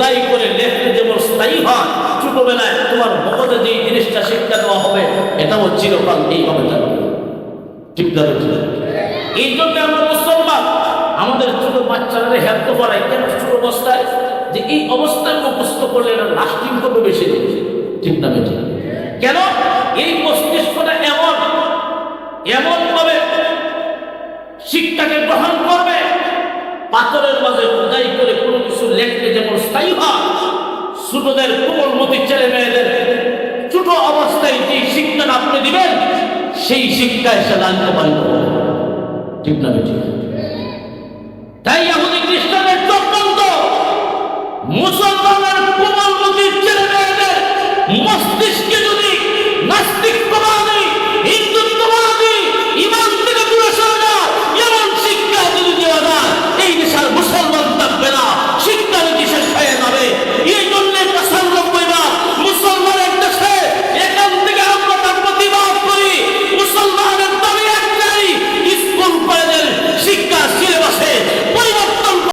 খোদাই করে লেখলে যেমন স্থায়ী হয়, ছোটবেলায় তোমার মগজে যে জিনিসটা শিক্ষা দেওয়া হবে এটাও চিরকাল এইভাবে থাকবে। ঠিক না? এই জন্য আমরা মুসলমান আমাদের ছোট বাচ্চারা হেল্প করাই কেন ছোট অবস্থায়, যে এই অবস্থায় মুখস্থ করলে এটা লাস্টিং করবে বেশি দিন। ঠিক না বেশি? কেন? এই মস্তিষ্কটা এমন ভাবে শিক্ষাকে গ্রহণ করবে, পাথরের মাঝে খোদাই করে কোনো কিছু লেখলে যেমন স্থায়ী হয়, ছোটদের কোমলমতি ছেলে মেয়েদের ছোট অবস্থায় যে শিক্ষাটা আপনি দিবেন সেই শিক্ষায় সে লালিত পালিত হবে। ঠিক না বেশি? তাই